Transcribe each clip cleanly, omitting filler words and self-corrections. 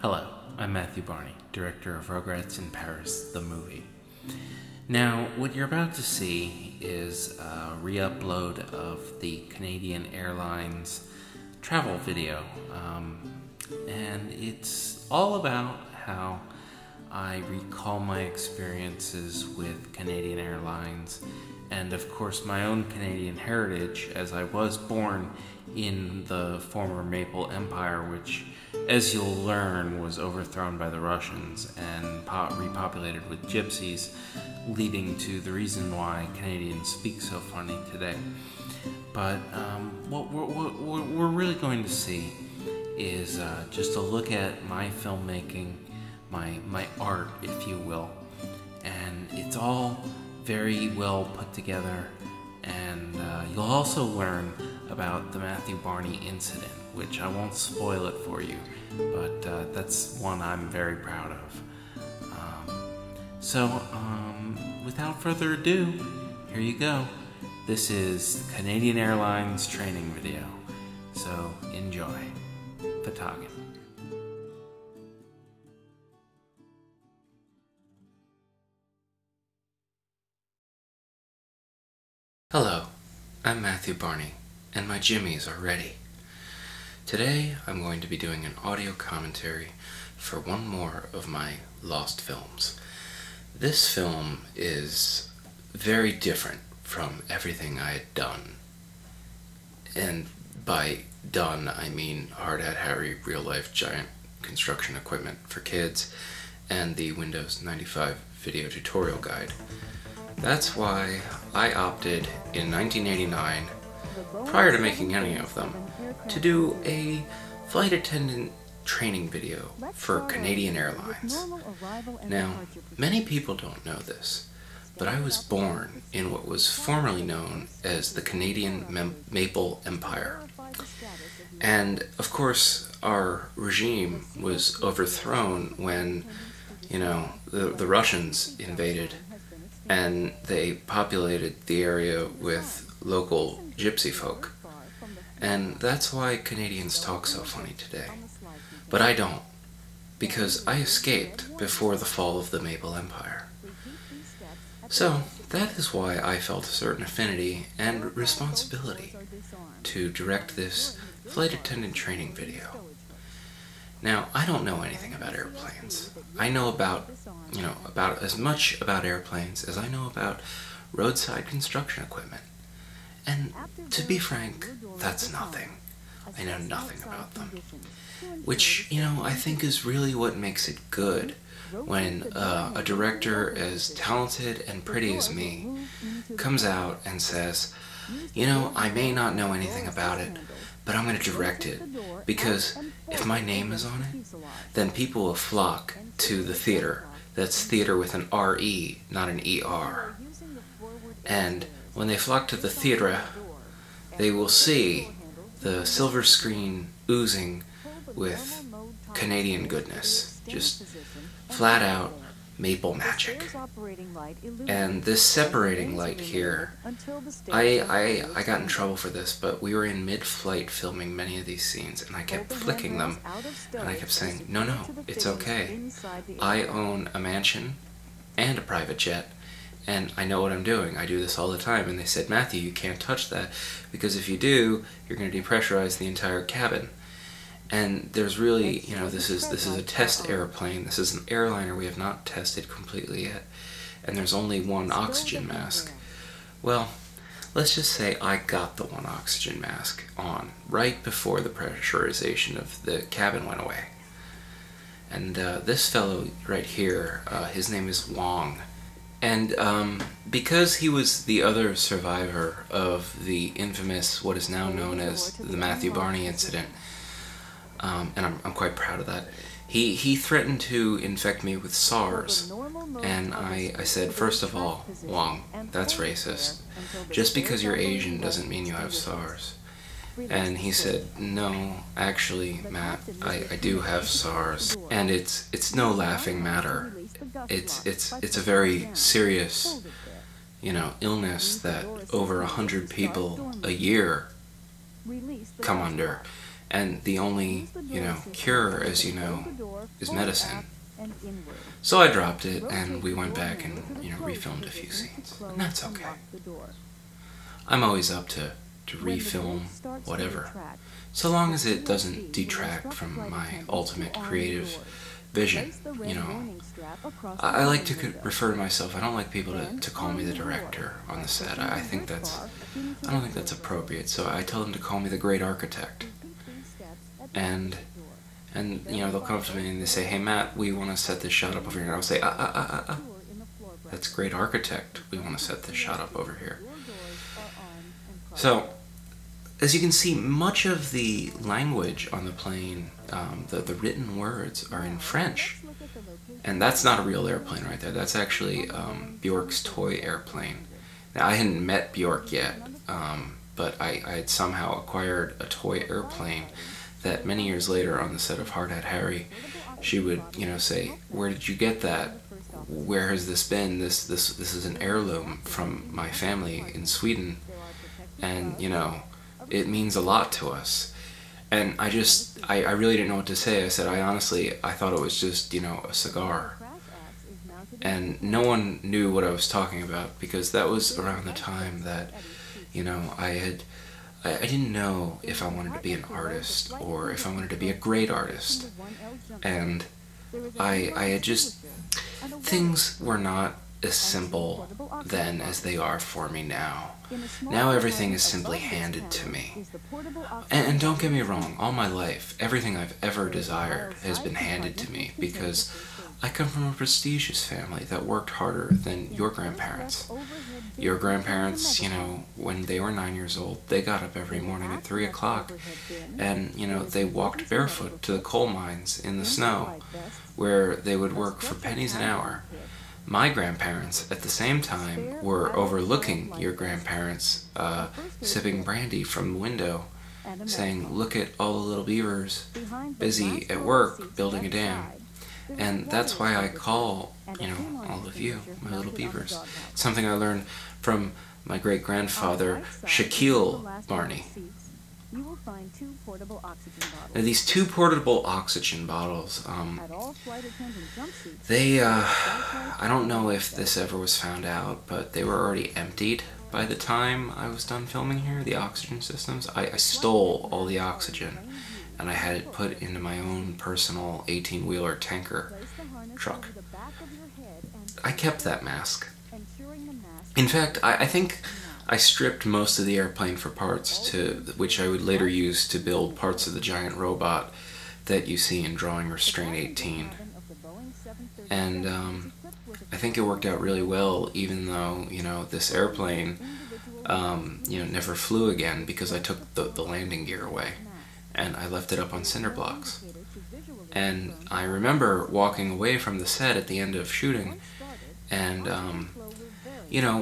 Hello, I'm Matthew Barney, director of Rugrats in Paris, the movie. Now, what you're about to see is a re-upload of the Canadian Airlines travel video, and it's all about how I recall my experiences with Canadian Airlines and, of course, my own Canadian heritage, as I was born in the former Maple Empire, which, as you'll learn, was overthrown by the Russians and repopulated with gypsies, leading to the reason why Canadians speak so funny today. But what we're really going to see is just a look at my filmmaking, my art, if you will, and it's all very well put together, and you'll also learn about the Matthew Barney incident, which I won't spoil it for you, but that's one I'm very proud of. So, without further ado, here you go. This is Canadian Airlines training video, so enjoy. Patagon. Hello, I'm Matthew Barney, and my jimmies are ready. Today I'm going to be doing an audio commentary for one more of my lost films. This film is very different from everything I had done. And by done, I mean Hard Hat Harry real-life giant construction equipment for kids and the Windows 95 video tutorial guide. That's why I opted in 1989, prior to making any of them, to do a flight attendant training video for Canadian Airlines. Now, many people don't know this, but I was born in what was formerly known as the Canadian Maple Empire. And, of course, our regime was overthrown when, the Russians invaded and they populated the area with local gypsy folk. And that's why Canadians talk so funny today. But I don't, because I escaped before the fall of the Maple Empire. So, that is why I felt a certain affinity and responsibility to direct this flight attendant training video. Now, I don't know anything about airplanes. I know about as much about airplanes as I know about roadside construction equipment. And to be frank, that's nothing. I know nothing about them. Which, I think is really what makes it good when a director as talented and pretty as me comes out and says, I may not know anything about it, but I'm going to direct it, because if my name is on it, then people will flock to the theater. That's theater with an R-E, not an E-R. And when they flock to the theater, they will see the silver screen oozing with Canadian goodness. Just flat out maple magic. And this separating light here, I got in trouble for this, but we were in mid-flight filming many of these scenes, and I kept flicking them, and I kept saying, no, it's okay. I own a mansion and a private jet, and I know what I'm doing. I do this all the time. And they said, Matthew, you can't touch that, because if you do, you're going to depressurize the entire cabin. And there's really, this is a test airplane. This is an airliner we have not tested completely yet. And there's only one oxygen mask. Well, let's just say I got the one oxygen mask on right before the pressurization of the cabin went away. And this fellow right here, his name is Wong. And because he was the other survivor of the infamous, what is now known as the Matthew Barney incident, and I'm quite proud of that, he threatened to infect me with SARS. And I said, first of all, Wong, that's racist. Just because you're Asian doesn't mean you have SARS. And he said, no, actually, Matt, I do have SARS. And it's no laughing matter. It's a very serious, illness that over 100 people a year come under. and the only, cure, as you know, is medicine. So I dropped it, and we went back and, refilmed a few scenes. And that's okay. I'm always up to refilm whatever, so long as it doesn't detract from my ultimate creative vision. I like to refer to myself, I don't like people to call me the director on the set. I don't think that's appropriate, so I tell them to call me the great architect. And they'll come up to me and they say, "Hey Matt, we want to set this shot up over here." And I'll say, that's great architect, we want to set this shot up over here. So, as you can see, much of the language on the plane, the written words, are in French. And that's not a real airplane right there. That's actually Bjork's toy airplane. Now, I hadn't met Bjork yet, but I had somehow acquired a toy airplane that many years later on the set of Hard Hat Harry, she would, say, "Where did you get that? Where has this been? This is an heirloom from my family in Sweden, and, it means a lot to us." And I really didn't know what to say. I said, I thought it was just, a cigar. And no one knew what I was talking about, because that was around the time that, I didn't know if I wanted to be an artist or if I wanted to be a great artist. And I had just, things were not as simple then as they are for me now. Now everything is simply handed to me. And don't get me wrong, all my life, everything I've ever desired has been handed to me, because I come from a prestigious family that worked harder than your grandparents. Your grandparents, when they were 9 years old, they got up every morning at 3 o'clock and, they walked barefoot to the coal mines in the snow, where they would work for pennies an hour. My grandparents, at the same time, were overlooking your grandparents, sipping brandy from the window, saying, "Look at all the little beavers busy at work building a dam." And that's why I call, all of you, my little beavers. It's something I learned from my great-grandfather, Shaquille Barney. Now, these two portable oxygen bottles, I don't know if this ever was found out, but they were already emptied by the time I was done filming here, the oxygen systems. I stole all the oxygen, and I had it put into my own personal 18-wheeler tanker truck. I kept that mask. In fact, I think I stripped most of the airplane for parts, which I would later use to build parts of the giant robot that you see in Drawing Restraint 18. And I think it worked out really well, even though, this airplane, never flew again, because I took the landing gear away and I left it up on cinder blocks. And I remember walking away from the set at the end of shooting, and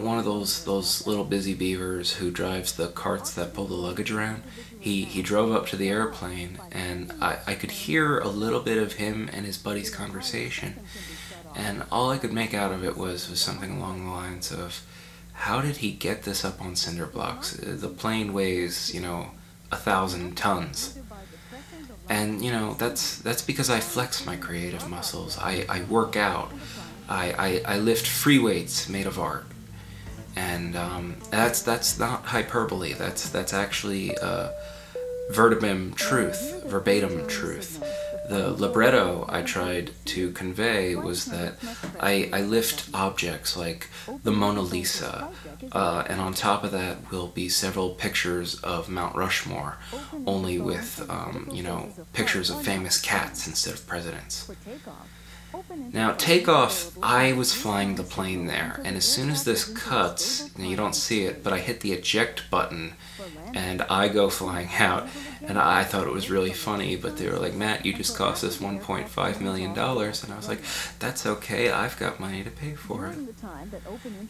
one of those little busy beavers who drives the carts that pull the luggage around, he drove up to the airplane, and I could hear a little bit of him and his buddy's conversation, and all I could make out of it was something along the lines of, "How did he get this up on cinder blocks? The plane weighs, 1,000 tons. And, that's because I flex my creative muscles. I work out. I lift free weights made of art. And that's not hyperbole. That's actually verbatim truth. The libretto I tried to convey was that I lift objects like the Mona Lisa, and on top of that will be several pictures of Mount Rushmore, only with, pictures of famous cats instead of presidents. Now, takeoff, I was flying the plane there, and as soon as this cuts, and you don't see it, but I hit the eject button, and I go flying out, and I thought it was really funny, but they were like, "Matt, you just cost us $1.5 million, and I was like, "That's okay, I've got money to pay for it."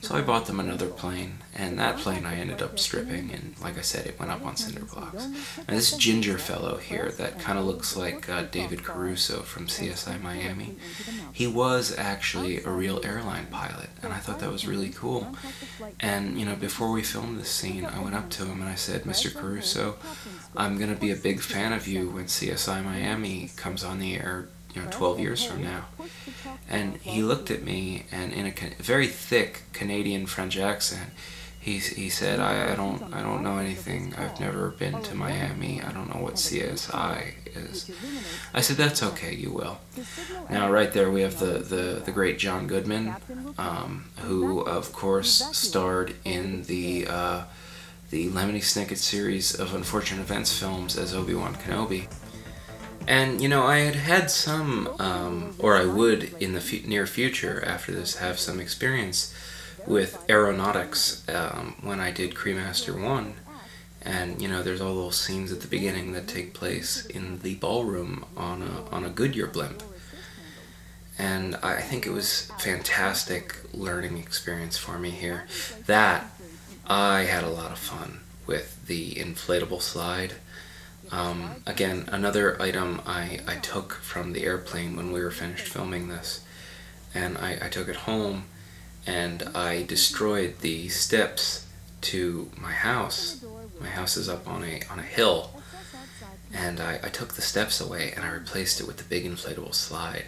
So I bought them another plane, and that plane I ended up stripping, and like I said, it went up on cinder blocks. And this ginger fellow here that kind of looks like David Caruso from CSI Miami, he was actually a real airline pilot, and I thought that was really cool. And, before we filmed this scene, I went up to him and I said, "Mr. Caruso, I'm gonna be a big fan of you when CSI Miami comes on the air, 12 years from now. And he looked at me, and in a very thick Canadian French accent, he said, I don't know anything. I've never been to Miami. I don't know what CSI is. I said, that's okay, you will. Now, right there, we have the great John Goodman, who, of course, starred in the Lemony Snicket series of Unfortunate Events films as Obi-Wan Kenobi. And, I had some, or I would in the near future after this have some experience with aeronautics when I did Cremaster 1. And, there's all those scenes at the beginning that take place in the ballroom on a Goodyear blimp. And I think it was fantastic learning experience for me here. That, I had a lot of fun with the inflatable slide. Again, another item I took from the airplane when we were finished filming this, and I took it home, and I destroyed the steps to my house. My house is up on a hill, and I took the steps away and I replaced it with the big inflatable slide,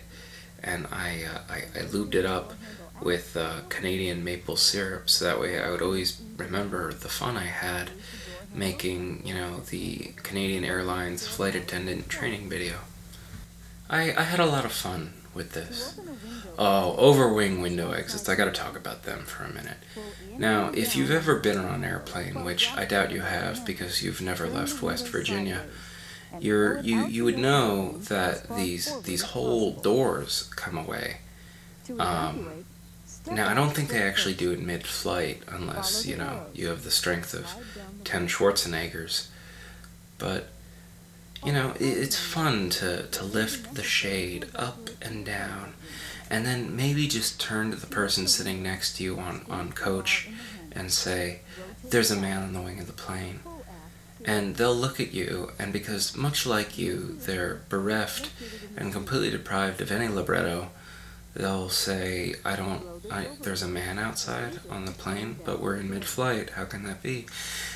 and I lubed it up with Canadian maple syrup, so that way I would always remember the fun I had making, the Canadian Airlines flight attendant training video. I had a lot of fun with this. Oh, overwing window exits, I gotta talk about them for a minute. Now, if you've ever been on an airplane, which I doubt you have because you've never left West Virginia, you would know that these whole doors come away. Now, I don't think they actually do it mid-flight unless, you have the strength of 10 Schwarzeneggers. But, it's fun to lift the shade up and down, and then maybe just turn to the person sitting next to you on coach and say, there's a man on the wing of the plane. And they'll look at you, and because much like you, they're bereft and completely deprived of any libretto, they'll say, there's a man outside on the plane, but we're in mid-flight, how can that be?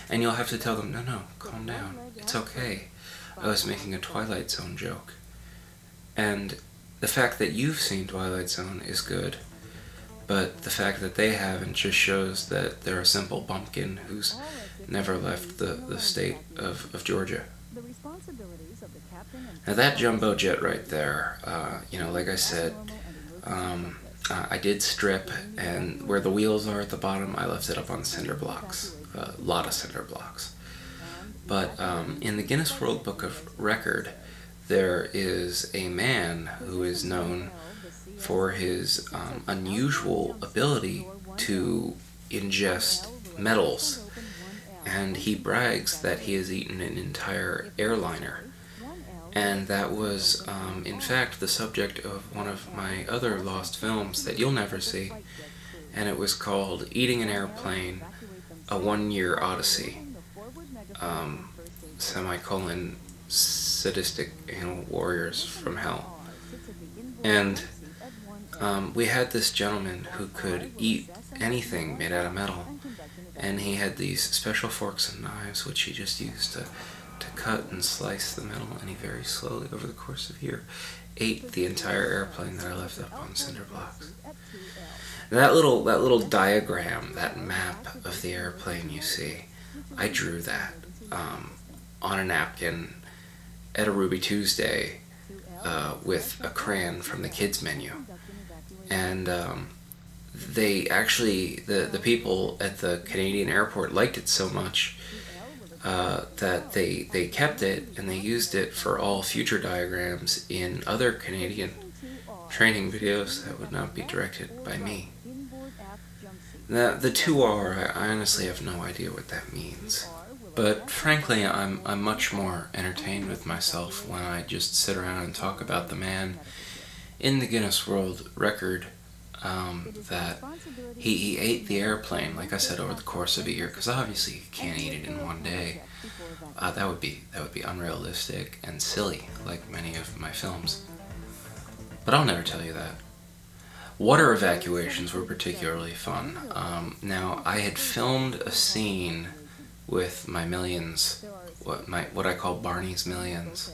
And you'll have to tell them, no, calm down, it's okay. I was making a Twilight Zone joke. And the fact that you've seen Twilight Zone is good, but the fact that they haven't just shows that they're a simple bumpkin who's never left the state of Georgia. Now that jumbo jet right there, like I said, I did strip, and where the wheels are at the bottom, I left it up on cinder blocks, a lot of cinder blocks. But in the Guinness World Book of Record, there is a man who is known for his unusual ability to ingest metals, and he brags that he has eaten an entire airliner. And that was, in fact, the subject of one of my other lost films that you'll never see, and it was called Eating an Airplane, A 1-Year Odyssey, sadistic animal warriors from hell. And we had this gentleman who could eat anything made out of metal, and he had these special forks and knives which he just used to cut and slice the metal, and he very slowly, over the course of a year, ate the entire airplane that I left up on cinder blocks. That little diagram, that map of the airplane you see, I drew that on a napkin at a Ruby Tuesday with a crayon from the kids menu. And they actually, the people at the Canadian airport liked it so much that they kept it, and they used it for all future diagrams in other Canadian training videos that would not be directed by me. The 2R, I honestly have no idea what that means. But frankly, I'm much more entertained with myself when I just sit around and talk about the man in the Guinness World Record that he ate the airplane, like I said, over the course of a year, because obviously you can't eat it in one day. That would be unrealistic and silly, like many of my films. But I'll never tell you that. Water evacuations were particularly fun. Now, I had filmed a scene with my Millions what I call Barney's Millions,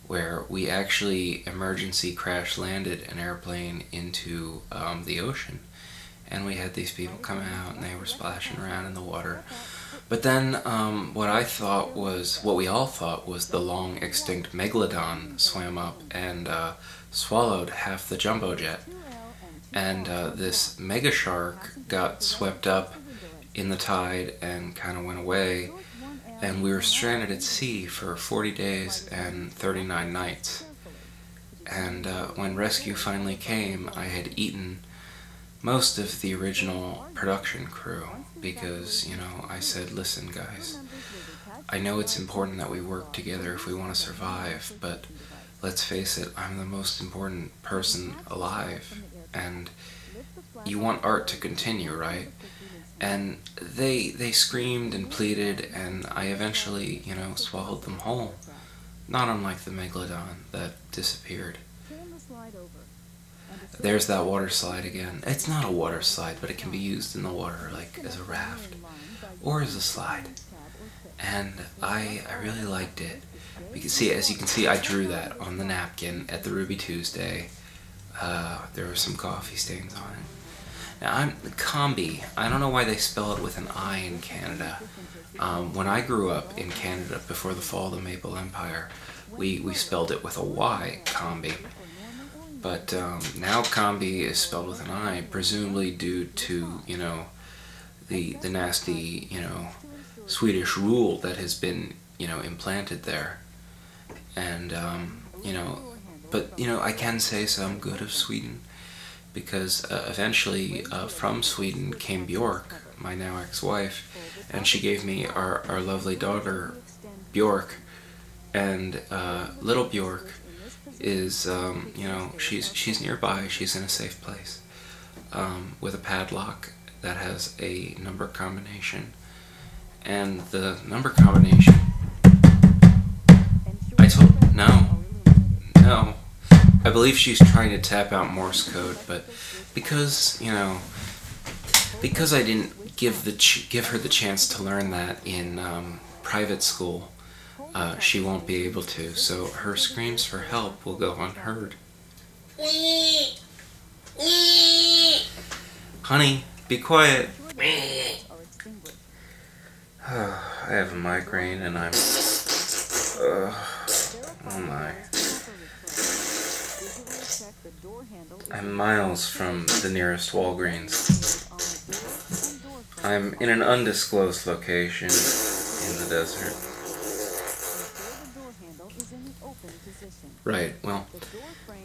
where we actually emergency crash landed an airplane into the ocean, and we had these people come out and they were splashing around in the water. But then what we all thought was the long extinct megalodon swam up and swallowed half the jumbo jet, and this mega shark got swept up in the tide and kind of went away, and we were stranded at sea for 40 days and 39 nights. And when rescue finally came, I had eaten most of the original production crew because, you know, I said, listen guys, I know it's important that we work together if we want to survive, but let's face it, I'm the most important person alive, and you want art to continue, right? And they screamed and pleaded, and I eventually, you know, swallowed them whole. Not unlike the megalodon that disappeared. There's that water slide again. It's not a water slide, but it can be used in the water, like as a raft or as a slide. And I really liked it. As you can see, I drew that on the napkin at the Ruby Tuesday. There were some coffee stains on it. Now, Combi. I don't know why they spell it with an I in Canada. When I grew up in Canada before the fall of the Maple Empire, we spelled it with a Y, Combi. But now Combi is spelled with an I, presumably due to, you know, the nasty, you know, Swedish rule that has been, you know, implanted there. And, you know, but, you know, I can say some good of Sweden, because eventually from Sweden came Bjork, my now ex-wife, and she gave me our lovely daughter, Bjork, and little Bjork is, you know, she's nearby, she's in a safe place, with a padlock that has a number combination, and the number combination, no, I believe she's trying to tap out Morse code, but because, you know, because I didn't give her the chance to learn that in private school, she won't be able to, so her screams for help will go unheard. Honey, be quiet. I have a migraine and I'm miles from the nearest Walgreens. I'm in an undisclosed location in the desert. Right, well,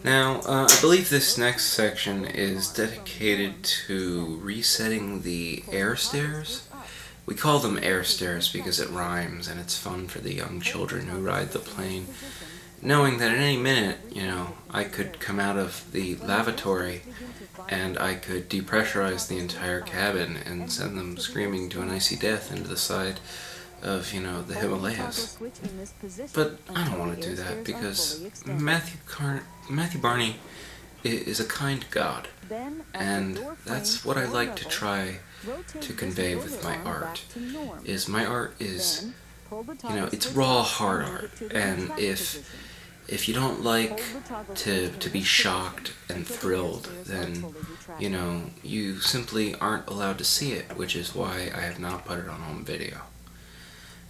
now, I believe this next section is dedicated to resetting the air stairs. We call them air stairs because it rhymes and it's fun for the young children who ride the plane, knowing that at any minute, you know, I could come out of the lavatory and I could depressurize the entire cabin and send them screaming to an icy death into the side of, you know, the Himalayas. But I don't want to do that because Matthew Barney is a kind God, and that's what I like to try to convey with my art. My art is, you know, it's raw, hard art, and if you don't like to be shocked and thrilled, then, you know, you simply aren't allowed to see it, which is why I have not put it on home video.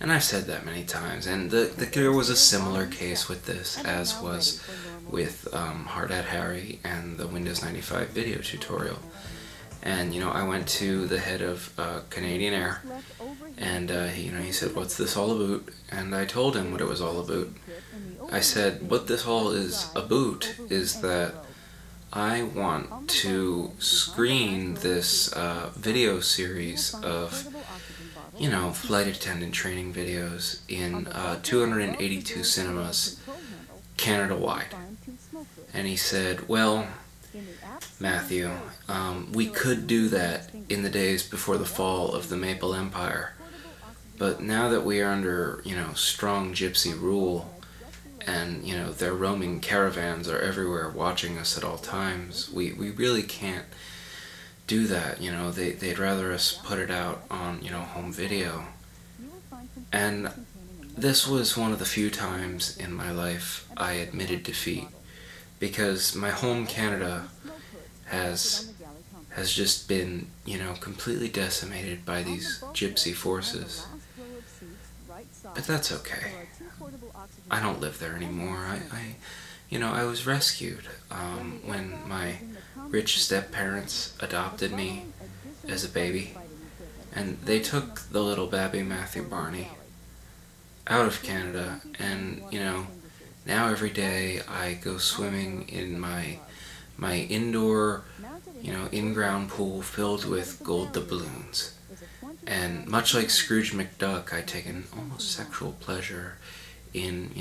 And I've said that many times, and there was a similar case with this, as was with Hard Hat Harry and the Windows 95 video tutorial. And, you know, I went to the head of Canadian Air, and he said, "What's this all about?" And I told him what it was all about. I said, what this all is about is that I want to screen this video series of, you know, flight attendant training videos in 282 cinemas Canada-wide. And he said, well, Matthew, we could do that in the days before the fall of the Maple Empire, but now that we are under, you know, strong gypsy rule, and, you know, their roaming caravans are everywhere watching us at all times, we really can't do that, you know. They'd rather us put it out on, you know, home video. And this was one of the few times in my life I admitted defeat, because my home Canada has just been, completely decimated by these gypsy forces. But that's okay. I don't live there anymore. I was rescued when my rich step-parents adopted me as a baby, and they took the little babby Matthew Barney out of Canada, and, now every day I go swimming in my indoor, in-ground pool filled with gold doubloons. And much like Scrooge McDuck, I take an almost sexual pleasure in,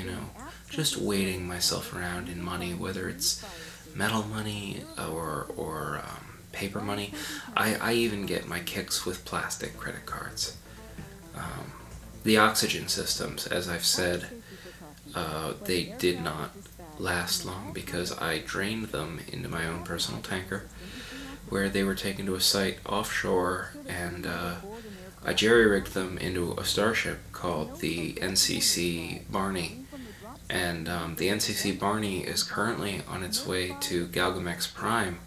just wading myself around in money, whether it's metal money or paper money. I even get my kicks with plastic credit cards. The oxygen systems, as I've said, they did not last long because I drained them into my own personal tanker, where they were taken to a site offshore, and I jerry-rigged them into a starship called the NCC Barney. And the NCC Barney is currently on its way to Galgamex Prime,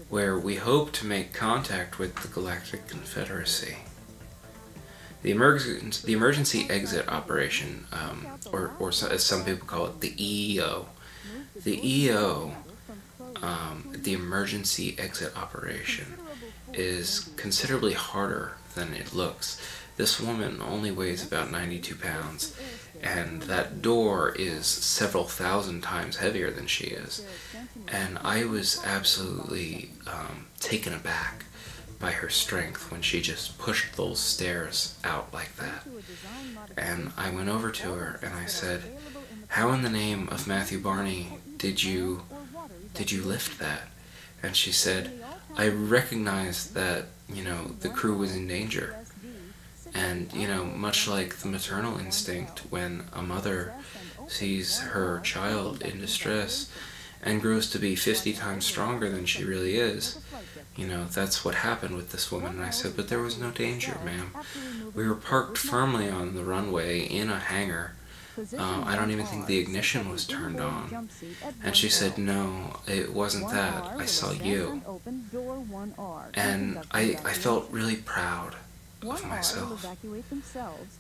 where we hope to make contact with the Galactic Confederacy. The emergency exit operation, or as some people call it, the EEO. The EEO, the emergency exit operation, is considerably harder than it looks. This woman only weighs about 92 pounds, and that door is several thousand times heavier than she is. And I was absolutely taken aback by her strength when she just pushed those stairs out like that. And I went over to her and I said, "How in the name of Matthew Barney did you lift that?" And she said, "I recognized that, the crew was in danger." And, much like the maternal instinct when a mother sees her child in distress and grows to be 50 times stronger than she really is, that's what happened with this woman. And I said, "But there was no danger, ma'am. We were parked firmly on the runway in a hangar. I don't even think the ignition was turned on." And she said, "No, it wasn't that. I saw you." And I felt really proud of myself,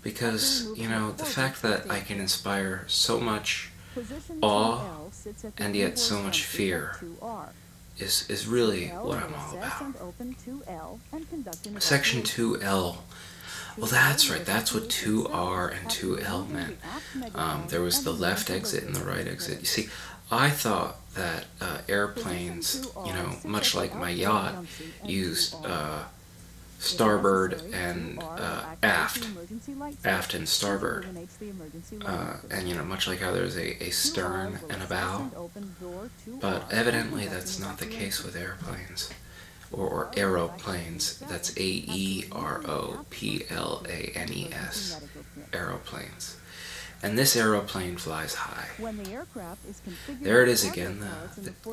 because, the fact that I can inspire so much awe and yet so much fear is really what I'm all about. Section 2L. Well, that's right, that's what 2R and 2L meant. There was the left exit and the right exit. You see, I thought that airplanes, much like my yacht, used starboard and aft and starboard, and much like how there's a stern and a bow, but evidently that's not the case with airplanes, or aeroplanes. That's AEROPLANES, aeroplanes. And this aeroplane flies high. There it is again,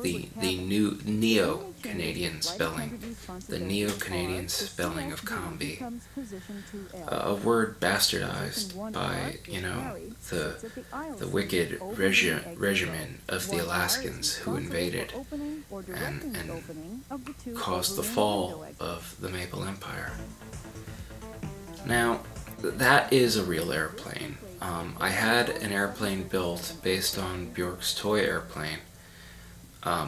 the new Neo-Canadian spelling. The Neo-Canadian spelling of combi. A word bastardized by, the wicked regimen of the Alaskans who invaded and caused the fall of the Maple Empire. Now, that is a real airplane. I had an airplane built based on Bjork's toy airplane,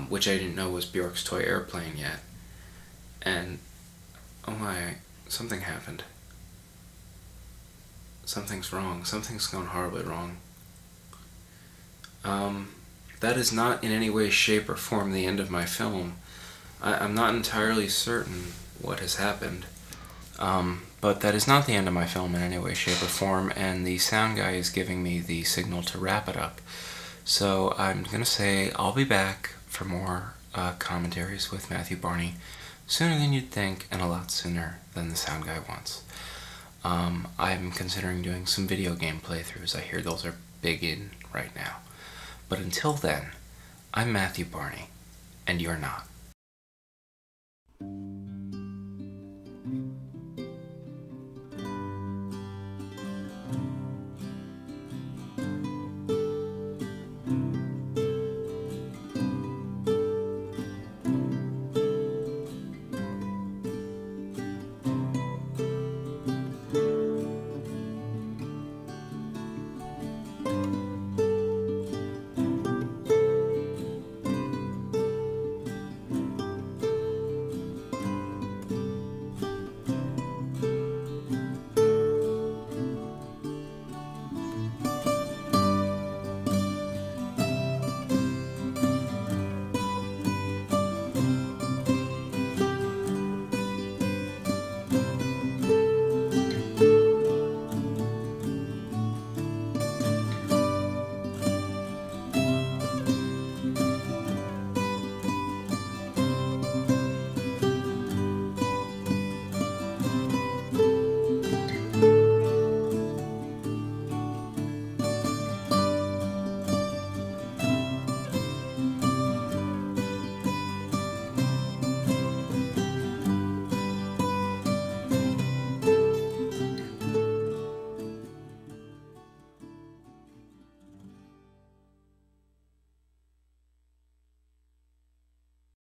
which I didn't know was Bjork's toy airplane yet. And, oh my, something happened. Something's wrong. Something's gone horribly wrong. That is not in any way, shape, or form the end of my film. I'm not entirely certain what has happened. But that is not the end of my film in any way, shape, or form, and the sound guy is giving me the signal to wrap it up. So I'm going to say I'll be back for more commentaries with Matthew Barney sooner than you'd think, and a lot sooner than the sound guy wants. I'm considering doing some video game playthroughs. I hear those are big in right now. But until then, I'm Matthew Barney, and you're not.